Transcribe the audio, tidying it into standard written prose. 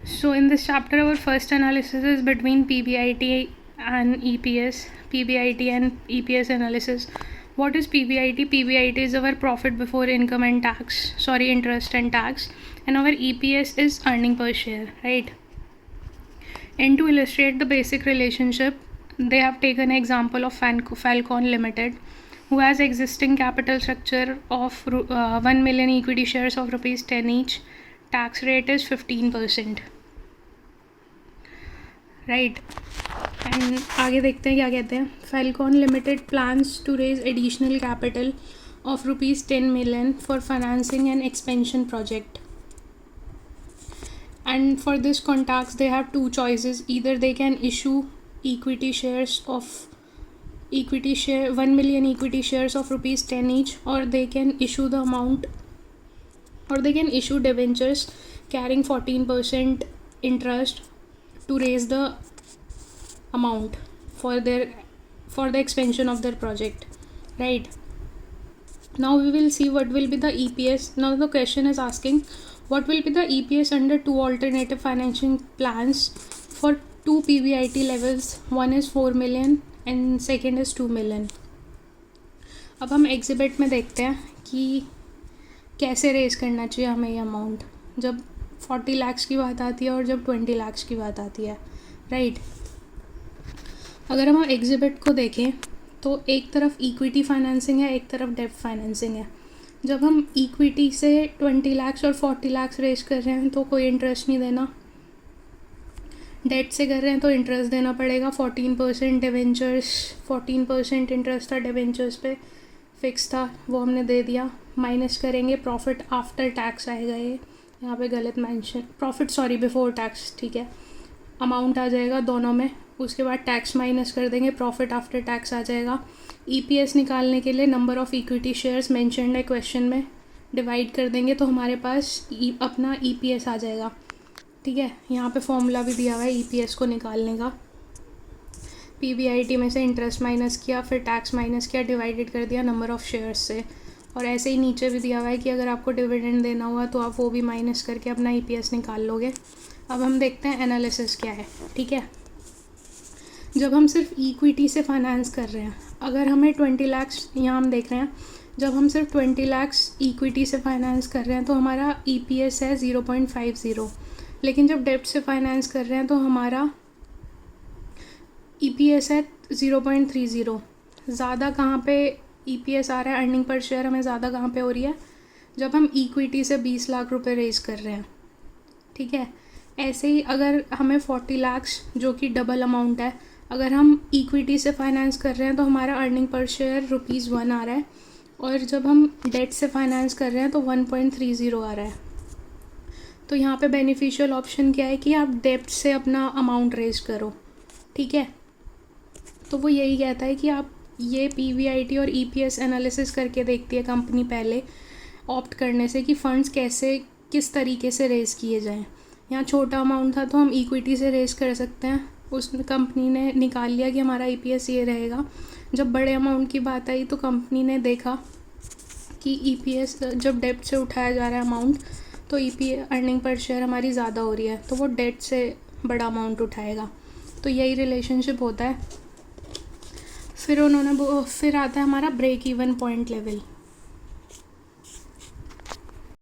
So in this chapter, our first analysis is between PBIT and EPS. PBIT and EPS analysis. What is PBIT? PBIT is our profit before income and tax. Interest and tax. And our EPS is earning per share, right? And to illustrate the basic relationship, they have taken an example of Falcon Limited, who has existing capital structure of 1 million equity shares of rupees 10 each. Tax rate is 15%, right and आगे देखते हैं क्या कहते हैं. Falcon Limited plans to raise additional capital of rupees 10 million for financing an expansion project. And for this contacts, they have two choices. Either they can issue 1 million equity shares of rupees 10 each, or they can issue the amount, or they can issue debentures carrying 14% interest to raise the amount for the expansion of their project, right? Now we will see what will be the EPS. Now the question is asking what will be the EPS under two alternative financing plans for two PBIT levels. One is 4 million and second is 2 million. अब हम exhibit में देखते हैं कि कैसे raise करना चाहिए हमें ये अमाउंट, जब 40 लाख की बात आती है और जब 20 लाख की बात आती है, राइट? अगर हम एग्जिबिट को देखें तो एक तरफ इक्विटी फाइनेंसिंग है, एक तरफ डेब्ट फाइनेंसिंग है. जब हम इक्विटी से 20 लाख और 40 लाख रेज कर रहे हैं तो कोई इंटरेस्ट नहीं देना. डेट से कर रहे हैं तो इंटरेस्ट देना पड़ेगा. 14% डिवेंचर्स, 14% इंटरेस्ट था डिवेंचर्स पे, फिक्स था, वो हमने दे दिया. माइनस करेंगे, प्रॉफिट आफ्टर टैक्स आएगा. ये यहाँ पे गलत mention, profit sorry before tax, ठीक है. अमाउंट आ जाएगा दोनों में, उसके बाद टैक्स माइनस कर देंगे, प्रॉफिट आफ्टर टैक्स आ जाएगा. EPS निकालने के लिए number of equity shares mentioned है क्वेश्चन में, डिवाइड कर देंगे तो हमारे पास अपना EPS आ जाएगा, ठीक है. यहाँ पे फॉर्मूला भी दिया हुआ है EPS को निकालने का. PBIT में से इंटरेस्ट माइनस किया, फिर टैक्स माइनस किया, डिवाइडेड कर दिया नंबर ऑफ़ शेयर्स से. और ऐसे ही नीचे भी दिया हुआ है कि अगर आपको डिविडेंड देना हुआ तो आप वो भी माइनस करके अपना EPS निकाल लोगे. अब हम देखते हैं एनालिसिस क्या है, ठीक है. जब हम सिर्फ इक्विटी से फाइनेंस कर रहे हैं, अगर हमें 20 लाख, यहाँ हम देख रहे हैं, जब हम सिर्फ 20 लाख इक्विटी से फाइनेंस कर रहे हैं तो हमारा EPS है 0.50. लेकिन जब डेब्ट से फाइनेंस कर रहे हैं तो हमारा EPS है 0.30. ज़्यादा कहाँ पे EPS आ रहा है, अर्निंग पर शेयर हमें ज़्यादा कहाँ पे हो रही है, जब हम इक्विटी से 20 लाख रुपए रेज कर रहे हैं, ठीक है. ऐसे ही अगर हमें 40 लाख, जो कि डबल अमाउंट है, अगर हम इक्विटी से फाइनेंस कर रहे हैं तो हमारा अर्निंग पर शेयर ₹1 आ रहा है, और जब हम डेट से फाइनेंस कर रहे हैं तो 1.30 आ रहा है. तो यहाँ पे बेनिफिशियल ऑप्शन क्या है कि आप डेब्ट से अपना अमाउंट रेज करो, ठीक है. तो वो यही कहता है कि आप ये PBIT और EPS एनालिसिस करके देखती है कंपनी पहले ऑप्ट करने से कि फ़ंड्स किस तरीके से रेज़ किए जाएं. यहाँ छोटा अमाउंट था तो हम इक्विटी से रेज़ कर सकते हैं, उस कंपनी ने निकाल लिया कि हमारा EPS ये रहेगा. जब बड़े अमाउंट की बात आई तो कंपनी ने देखा कि EPS जब डेब्ट से उठाया जा रहा है अमाउंट तो EPS अर्निंग पर शेयर हमारी ज़्यादा हो रही है, तो वो डेट से बड़ा अमाउंट उठाएगा. तो यही रिलेशनशिप होता है. फिर आता है हमारा ब्रेक इवन पॉइंट लेवल.